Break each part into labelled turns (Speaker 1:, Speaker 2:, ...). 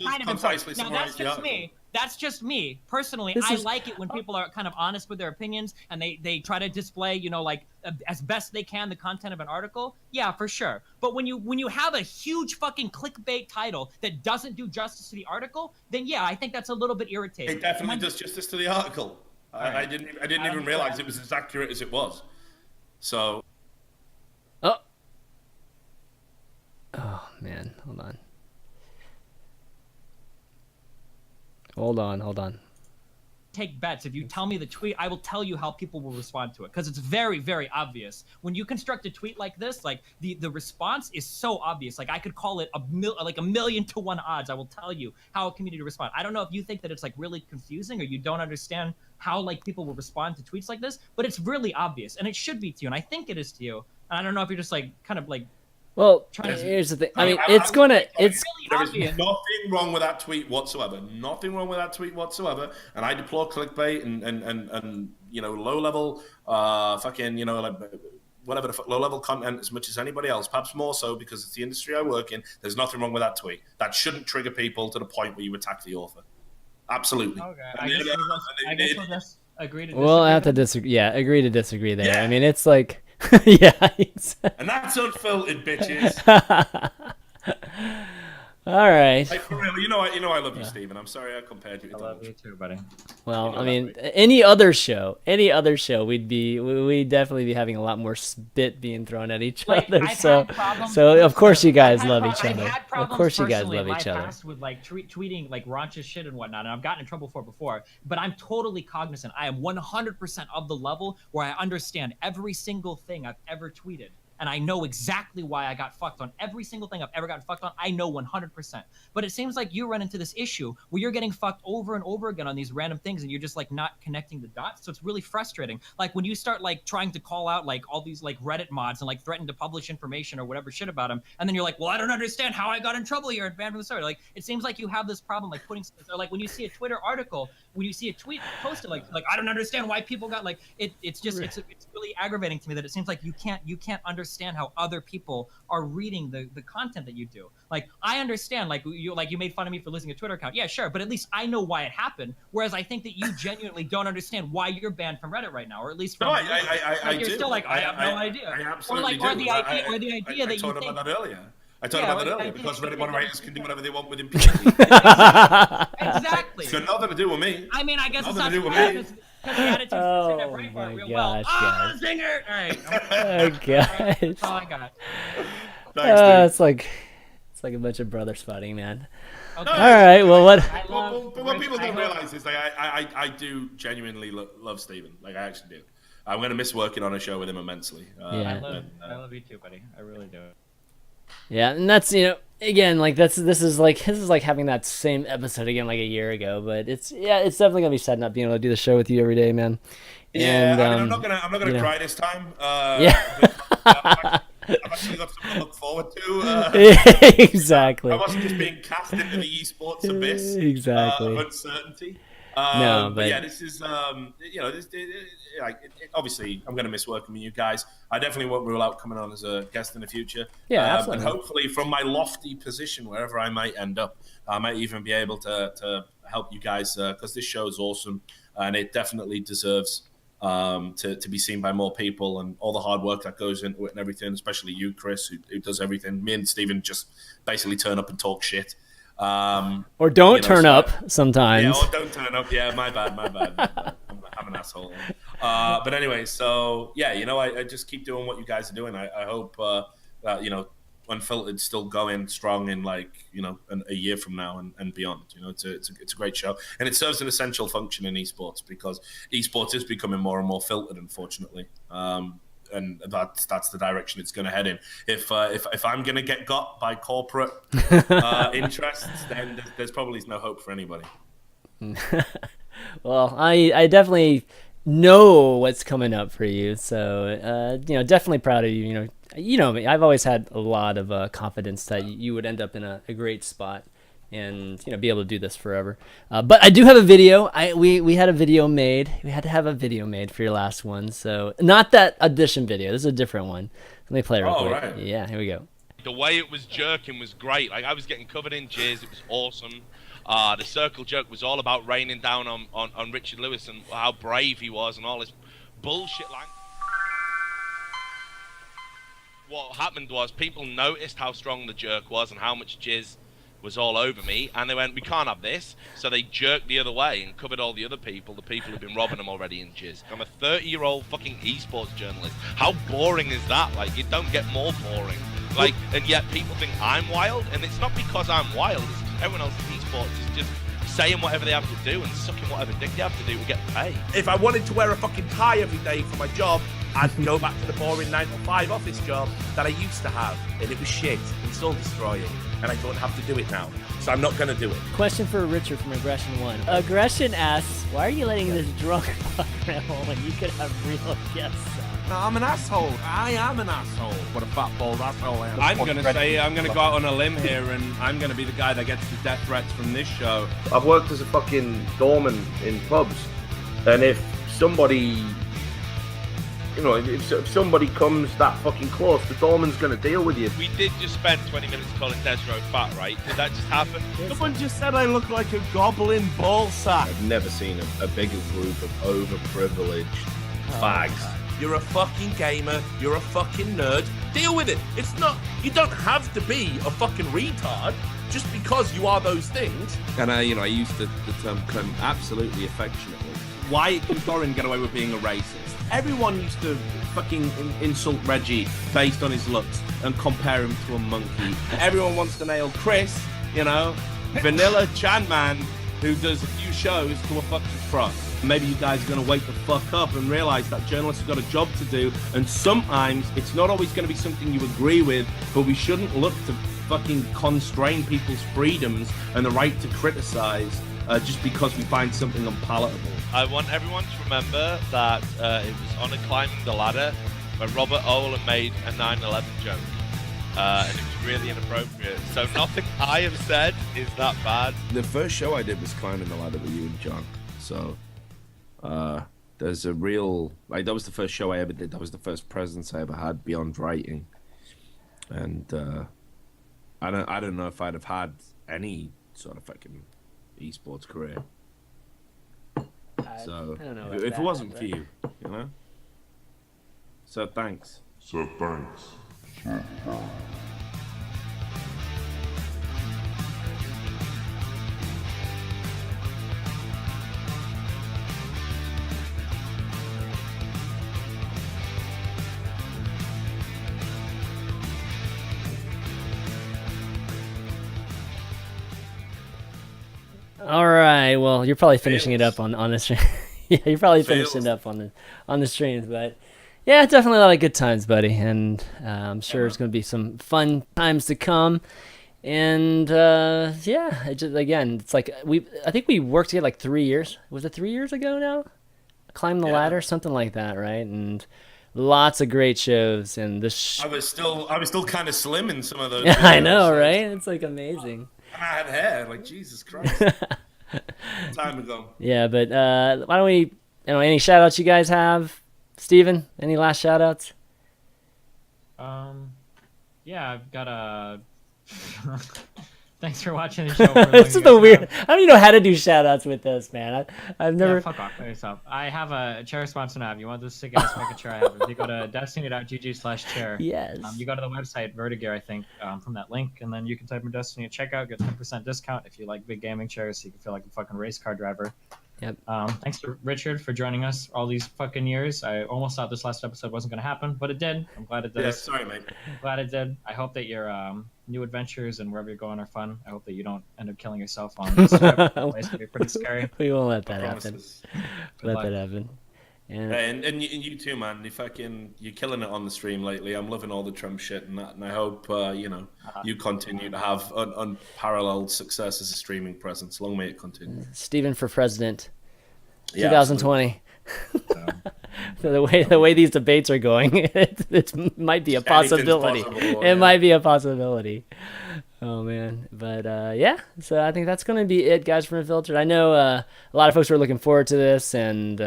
Speaker 1: kind of
Speaker 2: concisely
Speaker 1: important. Now that's
Speaker 2: summarize the
Speaker 1: just
Speaker 2: article.
Speaker 1: me. That's just me personally. I like it when people are kind of honest with their opinions and they try to display, you know, like as best they can the content of an article. Yeah, for sure. But when you have a huge fucking clickbait title that doesn't do justice to the article, then yeah, I think that's a little bit irritating.
Speaker 2: It definitely does justice to the article. I didn't even realize it was as accurate as it was. So.
Speaker 3: Oh man, hold on.
Speaker 1: Take bets. If you tell me the tweet, I will tell you how people will respond to it, because it's very, very obvious. When you construct a tweet like this, like the response is so obvious. Like I could call it a million to one odds. I will tell you how a community respond. I don't know if you think that it's like really confusing or you don't understand how like people will respond to tweets like this, but it's really obvious, and it should be to you, and I think it is to you. And I don't know if you're just like kind of like.
Speaker 3: Well, here's the thing. I mean, there is
Speaker 2: nothing wrong with that tweet whatsoever. Nothing wrong with that tweet whatsoever. And I deplore clickbait and you know, low level fucking, you know, like whatever the fuck, low level content as much as anybody else. Perhaps more so because it's the industry I work in. There's nothing wrong with that tweet. That shouldn't trigger people to the point where you attack the author. Absolutely.
Speaker 1: Okay. I guess we'll just agree to disagree.
Speaker 3: We'll have to disagree. Yeah, agree to disagree there. Yeah. I mean, it's like. Yeah.
Speaker 2: And that's unfiltered, bitches.
Speaker 3: All right.
Speaker 2: Like, for real, you know I love you, Stephen. I'm sorry I compared you to
Speaker 1: Donald. I love you too, buddy.
Speaker 3: Well, you know, I mean, any other show, we'd definitely be having a lot more spit being thrown at each other. So of course you guys love each other. Of course you guys love each other.
Speaker 1: With like tweeting like raunchous shit and whatnot, and I've gotten in trouble for it before. But I'm totally cognizant. I am 100% of the level where I understand every single thing I've ever tweeted. And I know exactly why I got fucked on every single thing I've ever gotten fucked on. I know 100%. But it seems like you run into this issue where you're getting fucked over and over again on these random things, and you're just like not connecting the dots. So it's really frustrating. Like when you start like trying to call out like all these like Reddit mods and like threaten to publish information or whatever shit about them, and then you're like, well, I don't understand how I got in trouble here and banned from the start. Like it seems like you have this problem like putting, or like when you see a Twitter article, when you see a tweet posted like I don't understand why people got like it's really aggravating to me that it seems like you can't understand how other people are reading the content that you do. Like I understand like you made fun of me for losing a Twitter account. Yeah, sure, but at least I know why it happened. Whereas I think that you genuinely don't understand why you're banned from Reddit right now, or at least from
Speaker 2: I
Speaker 1: you're
Speaker 2: do.
Speaker 1: still like I have no idea.
Speaker 2: I absolutely
Speaker 1: or the idea that you
Speaker 2: talked
Speaker 1: think
Speaker 2: about that earlier. I talked about that earlier because Reddit moderators can do whatever they want with impunity.
Speaker 1: Exactly.
Speaker 2: It's got nothing to do with me.
Speaker 1: I mean, I guess it's
Speaker 2: nothing
Speaker 1: not
Speaker 2: to do with me.
Speaker 3: Oh my gosh, guys.
Speaker 1: Zinger! All right.
Speaker 3: Oh gosh.
Speaker 1: That's all I got.
Speaker 2: Thanks,
Speaker 3: it's like a bunch of brothers fighting, man.
Speaker 1: Okay.
Speaker 3: All right. Well, what?
Speaker 2: But what people don't realize is like I do genuinely love Stephen. Like I actually do. I'm gonna miss working on a show with him immensely.
Speaker 1: I love you too, buddy. I really do.
Speaker 3: Yeah, and that's, you know, again, like this is like having that same episode again like a year ago, but it's definitely gonna be sad not being able to do the show with you every day, man.
Speaker 2: Yeah,
Speaker 3: and,
Speaker 2: I mean, I'm not gonna cry this time.
Speaker 3: Yeah.
Speaker 2: I've actually got something to look forward to.
Speaker 3: Exactly.
Speaker 2: I wasn't just being cast into the esports abyss.
Speaker 3: Exactly.
Speaker 2: Of uncertainty.
Speaker 3: No,
Speaker 2: but yeah, this is obviously I'm going to miss working with you guys. I definitely won't rule out coming on as a guest in the future.
Speaker 3: Yeah, absolutely.
Speaker 2: And hopefully, from my lofty position, wherever I might end up, I might even be able to help you guys because this show is awesome and it definitely deserves to be seen by more people, and all the hard work that goes into it and everything. Especially you, Chris, who does everything. Me and Stephen just basically turn up and talk shit.
Speaker 3: Or don't turn up sometimes.
Speaker 2: Yeah, or don't turn up. Yeah, my bad. I'm an asshole. But anyway, so yeah, I just keep doing what you guys are doing. I hope Unfiltered still going strong in a year from now and beyond. It's a great show, and it serves an essential function in esports because esports is becoming more and more filtered, unfortunately. And that's the direction it's going to head in. If I'm going to get got by corporate interests, then there's probably no hope for anybody.
Speaker 3: Well, I definitely know what's coming up for you, so definitely proud of you. You know me. I've always had a lot of confidence that you would end up in a great spot and be able to do this forever. But I do have a video. We had a video made. We had to have a video made for your last one. So not that audition video. This is a different one. Let me play it real quick.
Speaker 2: Right.
Speaker 3: Yeah, here we go.
Speaker 4: The way it was jerking was great. Like, I was getting covered in jizz. It was awesome. The circle jerk was all about raining down on Richard Lewis and how brave he was and all this bullshit. Like, what happened was people noticed how strong the jerk was and how much jizz was all over me, and they went, we can't have this, so they jerked the other way and covered all the other people, the people who've been robbing them already in jizz. I'm a 30-year-old fucking esports journalist. How boring is that? Like, it don't get more boring. Like, and yet people think I'm wild, and it's not because I'm wild, it's because everyone else in esports is just saying whatever they have to do and sucking whatever dick they have to do to get paid.
Speaker 5: If I wanted to wear a fucking tie every day for my job, I'd go back to the boring 9-to-5 office job that I used to have, and it was shit and soul destroying, and I don't have to do it now, so I'm not going to do it.
Speaker 3: Question for Richard from Aggression 1. Aggression asks, why are you letting this drunk fuck around when you could have real guests?
Speaker 5: I'm an asshole. I am an asshole. What a fat bald asshole I am.
Speaker 6: I'm going to go out on a limb here, and I'm going to be the guy that gets the death threats from this show.
Speaker 7: I've worked as a fucking doorman in pubs, and if somebody, you know, if somebody comes that fucking close, the doorman's going to deal with you.
Speaker 4: We did just spend 20 minutes calling Desro fat, right? Did that just happen?
Speaker 5: Someone just said I look like a goblin ball sack.
Speaker 7: I've never seen a bigger group of overprivileged fags.
Speaker 5: You're a fucking gamer. You're a fucking nerd. Deal with it. It's not. You don't have to be a fucking retard just because you are those things.
Speaker 6: And I use the term cunt absolutely affectionately. Why can Thorin get away with being a racist? Everyone used to fucking insult Reggie based on his looks and compare him to a monkey. Everyone wants to nail Chris, vanilla ChanManV, who does a few shows, to a fucking cross. Maybe you guys are going to wake the fuck up and realize that journalists have got a job to do, and sometimes it's not always going to be something you agree with, but we shouldn't look to fucking constrain people's freedoms and the right to criticize just because we find something unpalatable.
Speaker 4: I want everyone to remember that it was on a climbing the ladder when Robert Owen made a 9/11 joke. And it was really inappropriate. So nothing I have said is that bad.
Speaker 6: The first show I did was Climbing the Ladder with you and John. So there's a real, like, that was the first show I ever did. That was the first presence I ever had beyond writing. And I don't know if I'd have had any sort of fucking esports career. So
Speaker 3: I don't know
Speaker 6: if it wasn't for you, So thanks.
Speaker 3: All right. Well, you're probably finishing it up on the stream. Yeah, you're probably finishing it up on the streams, but yeah, definitely a lot of good times, buddy, and I'm sure there's going to be some fun times to come. And yeah, it's like I think we worked together like 3 years. Was it 3 years ago now? Climb the Ladder, something like that, right? And lots of great shows. And
Speaker 2: I was still kind of slim in some of those.
Speaker 3: Yeah, I know, right? It's like amazing.
Speaker 2: And I had hair, like Jesus Christ. Time ago.
Speaker 3: Yeah, but why don't we? Any shout outs you guys have? Steven, any last shout outs?
Speaker 1: Yeah, I've got a. Thanks for watching the show.
Speaker 3: This is the weird. I don't even know how to do shout outs with this, man. I've never.
Speaker 1: Yeah, fuck off yourself. I have a chair sponsor now. If you want this sick ass fucking chair, I have it. You go to destiny.gg/chair.
Speaker 3: Yes.
Speaker 1: You go to the website Vertigear, I think, from that link, and then you can type in Destiny at checkout, get 10% discount if you like big gaming chairs, so you can feel like a fucking race car driver.
Speaker 3: Yep.
Speaker 1: Thanks to Richard for joining us all these fucking years. I almost thought this last episode wasn't going to happen, but it did. I'm glad it did.
Speaker 2: Yeah, sorry, mate.
Speaker 1: Glad it did. I hope that your new adventures and wherever you're going are fun. I hope that you don't end up killing yourself on this trip. It's going to be pretty scary.
Speaker 3: We won't let that happen. Let that happen.
Speaker 2: Yeah. And you too, man. You're killing it on the stream lately. I'm loving all the Trump shit and that, and I hope you continue to have unparalleled success as a streaming presence. Long may it continue.
Speaker 3: Steven for president,
Speaker 2: Yeah,
Speaker 3: 2020. So the way these debates are going, it might be a possibility. It might be a possibility. Oh man, but yeah. So I think that's gonna be it, guys, from Unfiltered. I know a lot of folks are looking forward to this, and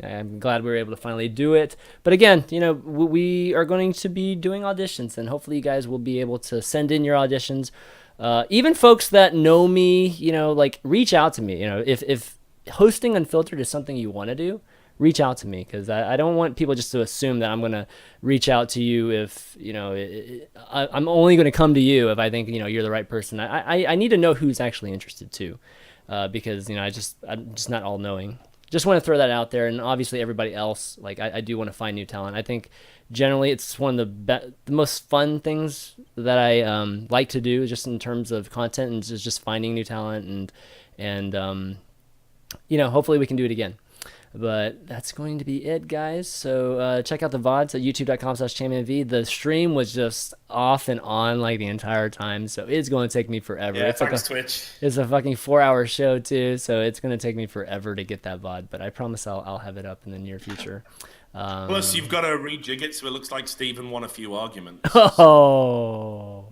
Speaker 3: I'm glad we were able to finally do it. But again, you know, we are going to be doing auditions, and hopefully you guys will be able to send in your auditions. Even folks that know me, you know, like reach out to me. You know, if hosting Unfiltered is something you want to do, reach out to me, because I don't want people just to assume that I'm going to reach out to you if, you know, I'm only going to come to you if I think, you know, you're the right person. I need to know who's actually interested too, because, you know, I'm just not all knowing. Just want to throw that out there. And obviously everybody else, like I do want to find new talent. I think generally it's one of the most fun things that I like to do, just in terms of content, and just finding new talent, and you know, hopefully we can do it again. But that's going to be it, guys. So check out the VODs at youtube.com/ChanManV. The stream was just off and on like the entire time, so it's going to take me forever.
Speaker 2: Yeah,
Speaker 3: it's like
Speaker 2: Twitch.
Speaker 3: It's a fucking 4-hour show too, so it's going to take me forever to get that VOD. But I promise I'll have it up in the near future.
Speaker 2: Plus, you've got to rejig it so it looks like Steven won a few arguments.
Speaker 3: Oh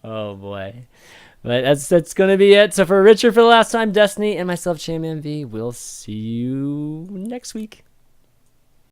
Speaker 3: boy. But that's going to be it. So for Richard, for the last time, Destiny, and myself, ChanManV, we'll see you next week.